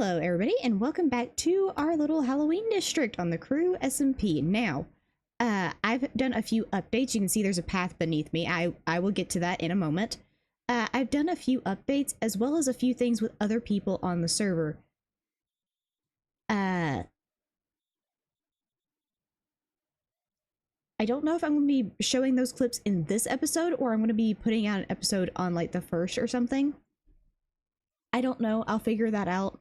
Hello everybody and welcome back to our little Halloween district on the Crew SMP. Now, I've done a few updates. You can see there's a path beneath me. I will get to that in a moment. I've done a few updates as well as a few things with other people on the server. I don't know if I'm going to be showing those clips in this episode or I'm going to be putting out an episode on like the 1st or something. I don't know. I'll figure that out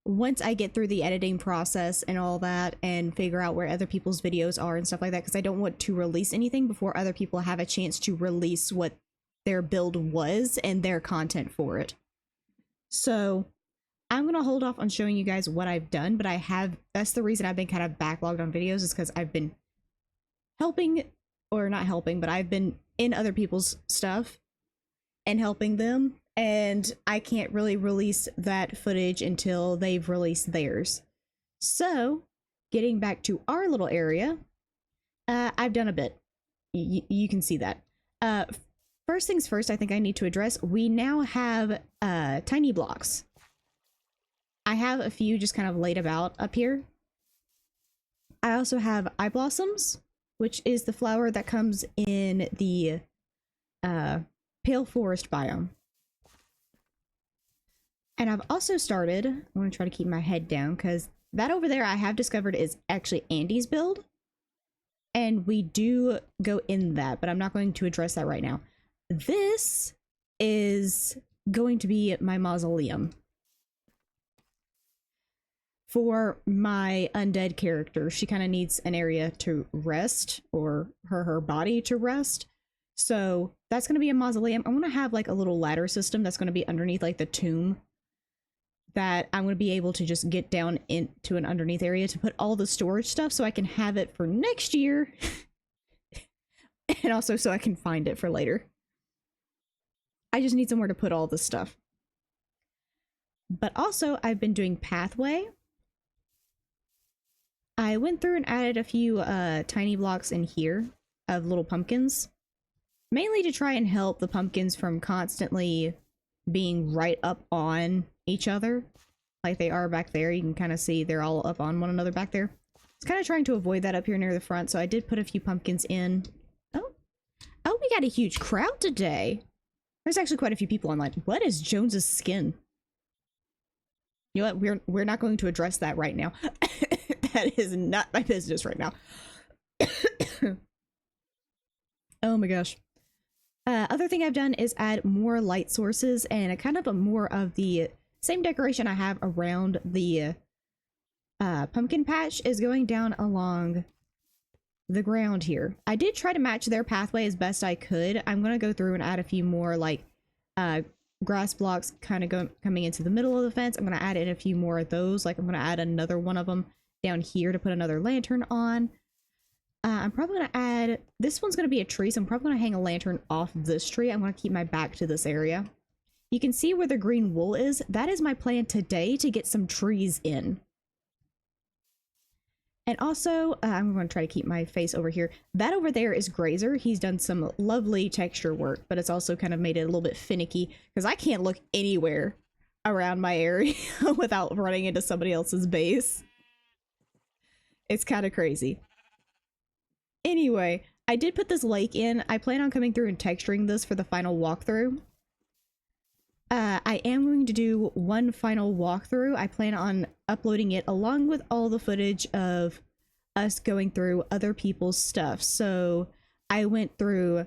once I get through the editing process and all that and figure out where other people's videos are and stuff like that, because I don't want to release anything before other people have a chance to release what their build was and their content for it. So I'm going to hold off on showing you guys what I've done, but that's the reason I've been kind of backlogged on videos, is because I've been helping, or not helping, but I've been in other people's stuff and helping them. And I can't really release that footage until they've released theirs. So, getting back to our little area, I've done a bit. You can see that. First things first, I think I need to address, we now have tiny blocks. I have a few just kind of laid about up here. I also have eye blossoms, which is the flower that comes in the pale forest biome. And I've also started, I want to try to keep my head down, because that over there I have discovered is actually Andy's build. And we do go in that, but I'm not going to address that right now. This is going to be my mausoleum for my undead character. She kind of needs an area to rest, or her body to rest. So that's going to be a mausoleum. I want to have like a little ladder system that's going to be underneath like the tomb, that I'm going to be able to just get down into an underneath area to put all the storage stuff so I can have it for next year. And also so I can find it for later. I just need somewhere to put all this stuff. But also I've been doing pathway. I went through and added a few tiny blocks in here of little pumpkins. Mainly to try and help the pumpkins from constantly being right up on each other like they are back there. You can kind of see they're all up on one another back there. It's kind of trying to avoid that up here near the front, so I did put a few pumpkins in. Oh, we got a huge crowd today. There's actually quite a few people online. What is Jones's skin? You know what, we're not going to address that right now. That is not my business right now. Oh my gosh. Other thing I've done is add more light sources and a kind of a more of the same decoration I have around the pumpkin patch is going down along the ground here. I did try to match their pathway as best I could. I'm going to go through and add a few more like grass blocks kind of coming into the middle of the fence. I'm going to add in a few more of those. Like I'm going to add another one of them down here to put another lantern on. I'm probably going to add, this one's going to be a tree, so I'm probably going to hang a lantern off this tree. I'm going to keep my back to this area. You can see where the green wool is. That is my plan today, to get some trees in. And also, I'm going to try to keep my face over here. That over there is Grazer. He's done some lovely texture work, but it's also kind of made it a little bit finicky, because I can't look anywhere around my area without running into somebody else's base. It's kind of crazy. Anyway, I did put this lake in. I plan on coming through and texturing this for the final walkthrough. I am going to do one final walkthrough. I plan on uploading it along with all the footage of us going through other people's stuff. So I went through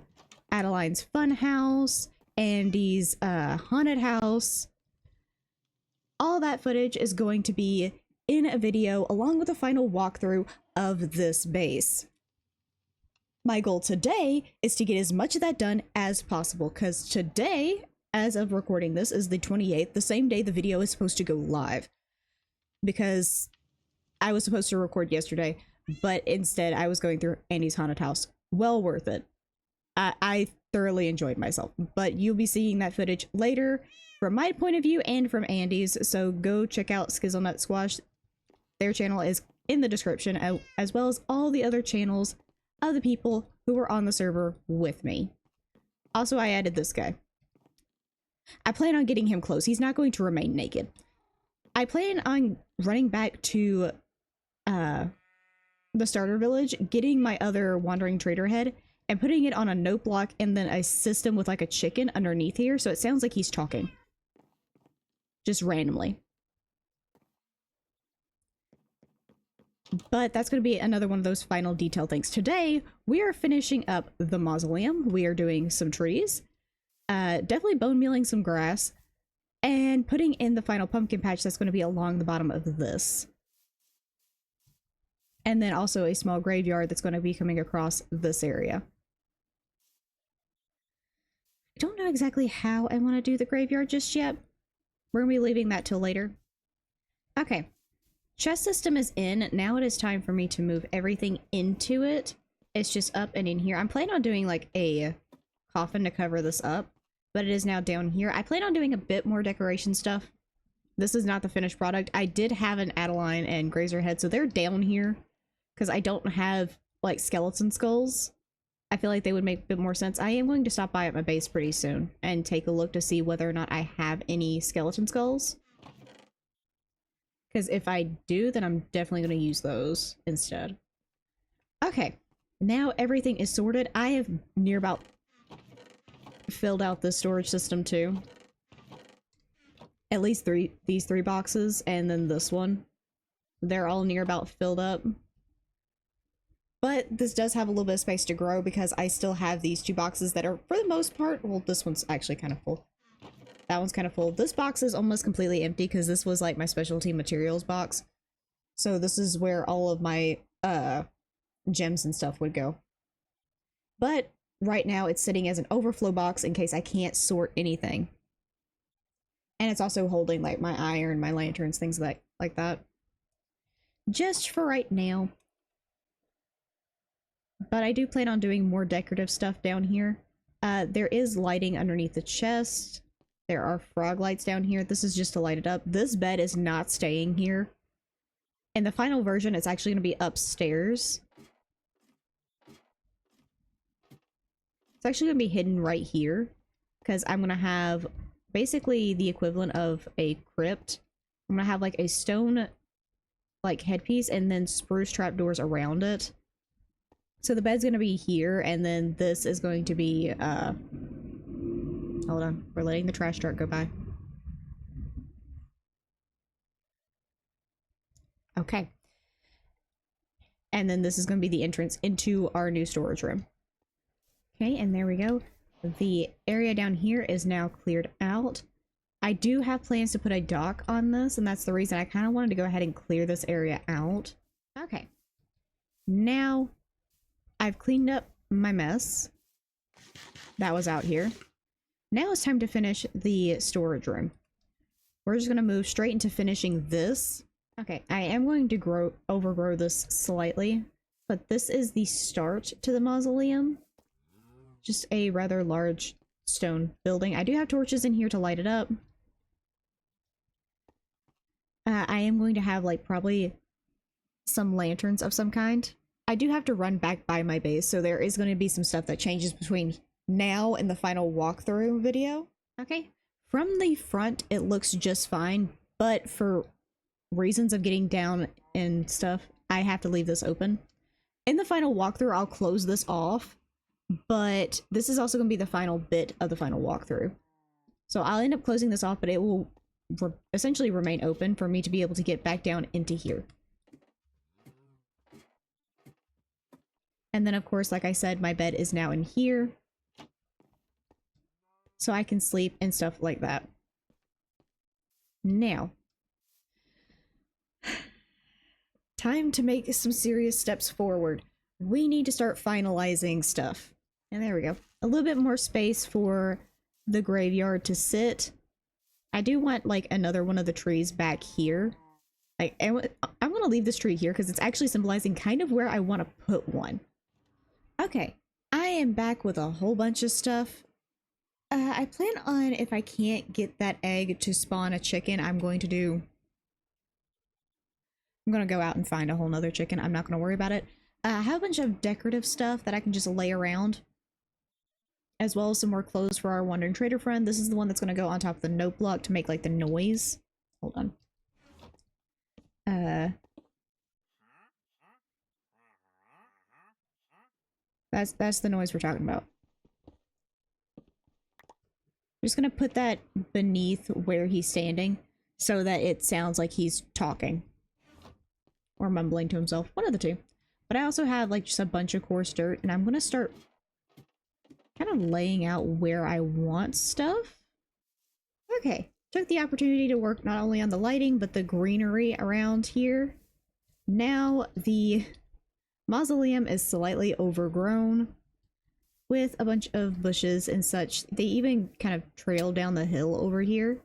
Adeline's fun house, Andy's haunted house. All that footage is going to be in a video along with a final walkthrough of this base. My goal today is to get as much of that done as possible, because today, as of recording this, is the 28th, the same day the video is supposed to go live. Because I was supposed to record yesterday, but instead I was going through Andy's haunted house. Well worth it. I thoroughly enjoyed myself, but you'll be seeing that footage later from my point of view and from Andy's, so go check out Skizzlenut Squash. Their channel is in the description, as well as all the other channels of the people who were on the server with me. Also, I added this guy. I plan on getting him close. He's not going to remain naked. I plan on running back to the starter village, getting my other wandering trader head, and putting it on a note block and then a system with like a chicken underneath here, so it sounds like he's talking. Just randomly. But that's going to be another one of those final detail things. Today, we are finishing up the mausoleum. We are doing some trees. Definitely bone mealing some grass. And putting in the final pumpkin patch that's going to be along the bottom of this. And then also a small graveyard that's going to be coming across this area. I don't know exactly how I want to do the graveyard just yet. We're going to be leaving that till later. Okay. Chest system is in. Now it is time for me to move everything into it. It's just up and in here. I'm planning on doing like a coffin to cover this up, but it is now down here. I plan on doing a bit more decoration stuff. This is not the finished product. I did have an Adeline and Grazer head, so they're down here because I don't have like skeleton skulls. I feel like they would make a bit more sense. I am going to stop by at my base pretty soon and take a look to see whether or not I have any skeleton skulls. Because if I do, then I'm definitely going to use those instead. Okay, now everything is sorted. I have near about filled out this storage system too. At least these three boxes, and then this one. They're all near about filled up. But this does have a little bit of space to grow because I still have these two boxes that are, for the most part, well, this one's actually kind of full. That one's kind of full. This box is almost completely empty because this was like my specialty materials box. So this is where all of my gems and stuff would go. But right now it's sitting as an overflow box in case I can't sort anything. And it's also holding like my iron, my lanterns, things like that. Just for right now. But I do plan on doing more decorative stuff down here. There is lighting underneath the chest. There are frog lights down here. This is just to light it up. This bed is not staying here. In the final version, it's actually going to be upstairs. It's actually going to be hidden right here. Because I'm going to have basically the equivalent of a crypt. I'm going to have like a stone like headpiece and then spruce trapdoors around it. So the bed's going to be here, and then this is going to be, hold on, we're letting the trash truck go by. Okay. And then this is going to be the entrance into our new storage room. Okay, and there we go. The area down here is now cleared out. I do have plans to put a dock on this, and that's the reason I kind of wanted to go ahead and clear this area out. Okay. Now I've cleaned up my mess that was out here. Now it's time to finish the storage room. We're just going to move straight into finishing this. Okay, I am going to overgrow this slightly, but this is the start to the mausoleum. Just a rather large stone building. I do have torches in here to light it up. I am going to have like probably some lanterns of some kind. I do have to run back by my base, so there is going to be some stuff that changes between now and the final walkthrough video. Okay, from the front it looks just fine, but for reasons of getting down and stuff, I have to leave this open. In the final walkthrough, I'll close this off, but this is also going to be the final bit of the final walkthrough. So I'll end up closing this off, but it will essentially remain open for me to be able to get back down into here. And then, of course, like I said, my bed is now in here. So I can sleep and stuff like that. Now, time to make some serious steps forward. We need to start finalizing stuff. And there we go. A little bit more space for the graveyard to sit. I do want, like, another one of the trees back here. I'm going to leave this tree here because it's actually symbolizing kind of where I want to put one. Okay, I am back with a whole bunch of stuff. I plan on, if I can't get that egg to spawn a chicken, I'm going to go out and find a whole nother chicken. I'm not going to worry about it. I have a bunch of decorative stuff that I can just lay around, as well as some more clothes for our wandering trader friend. This is the one that's going to go on top of the note block to make like the noise. Hold on. Uh, that's the noise we're talking about. I'm just gonna put that beneath where he's standing so that it sounds like he's talking or mumbling to himself, one of the two. But I also have like just a bunch of coarse dirt, and I'm gonna start kind of laying out where I want stuff. Okay, took the opportunity to work not only on the lighting but the greenery around here. Now the mausoleum is slightly overgrown with a bunch of bushes and such. They even kind of trail down the hill over here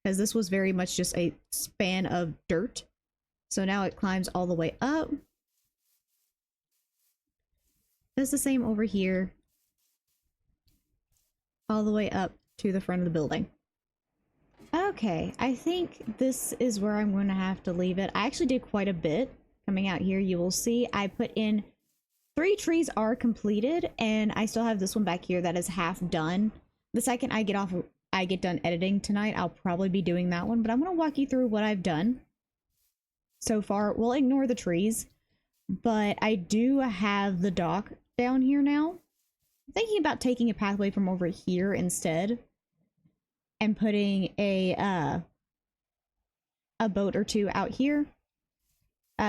because this was very much just a span of dirt. So now it climbs all the way up. Does the same over here. All the way up to the front of the building. Okay, I think this is where I'm going to have to leave it. I actually did quite a bit coming out here. You will see I put in 3 trees are completed, and I still have this one back here that is half done. The second I get done editing tonight, I'll probably be doing that one, but I'm going to walk you through what I've done so far. We'll ignore the trees, but I do have the dock down here now. I'm thinking about taking a pathway from over here instead and putting a boat or two out here.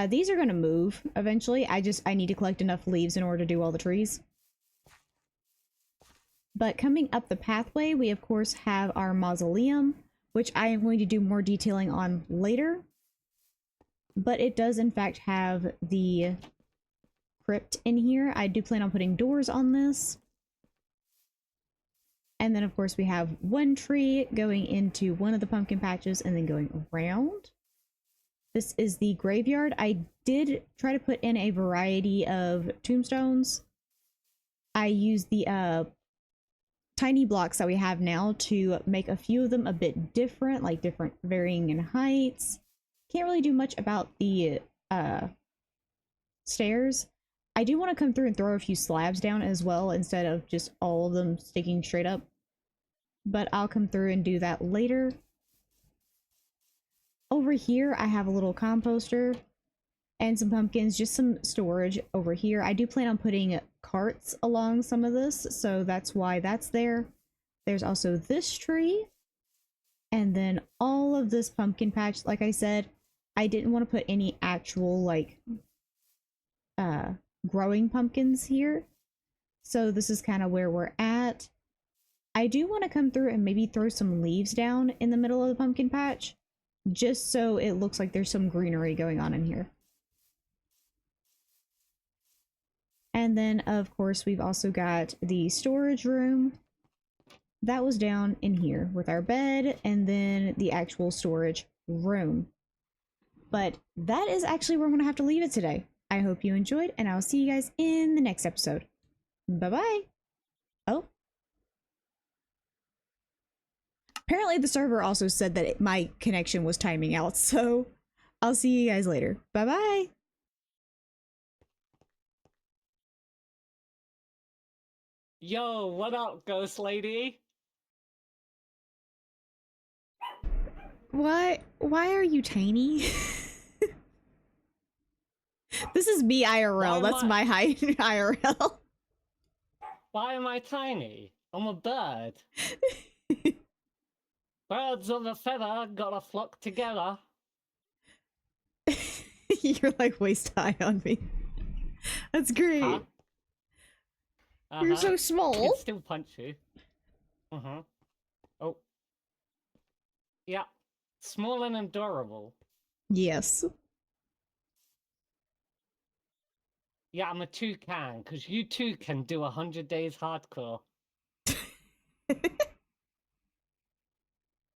These are going to move eventually. I need to collect enough leaves in order to do all the trees. But coming up the pathway, we of course have our mausoleum, which I am going to do more detailing on later. But it does in fact have the crypt in here. I do plan on putting doors on this. And then of course we have one tree going into one of the pumpkin patches and then going around. This is the graveyard. I did try to put in a variety of tombstones. I used the tiny blocks that we have now to make a few of them a bit different, like different varying in heights. Can't really do much about the stairs. I do want to come through and throw a few slabs down as well instead of just all of them sticking straight up. But I'll come through and do that later. Over here, I have a little composter and some pumpkins, just some storage over here. I do plan on putting carts along some of this, so that's why that's there. There's also this tree, and then all of this pumpkin patch. Like I said, I didn't want to put any actual, like, growing pumpkins here. So this is kind of where we're at. I do want to come through and maybe throw some leaves down in the middle of the pumpkin patch, just so it looks like there's some greenery going on in here. And then, of course, we've also got the storage room. That was down in here with our bed and then the actual storage room. But that is actually where I'm going to have to leave it today. I hope you enjoyed, and I'll see you guys in the next episode. Bye-bye. Oh. Apparently the server also said that my connection was timing out, so I'll see you guys later. Bye-bye. Yo, what up, ghost lady? Why are you tiny? This is me IRL. That's my height IRL. Why am I tiny? I'm a bird. Birds of a feather gotta flock together. You're like waist high on me. That's great. Huh? You're so small. I can still punch you. Oh. Yeah. Small and adorable. Yes. Yeah, I'm a toucan, because you too can do 100 days hardcore.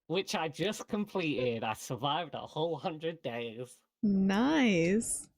Which I just completed. I survived a whole 100 days. Nice.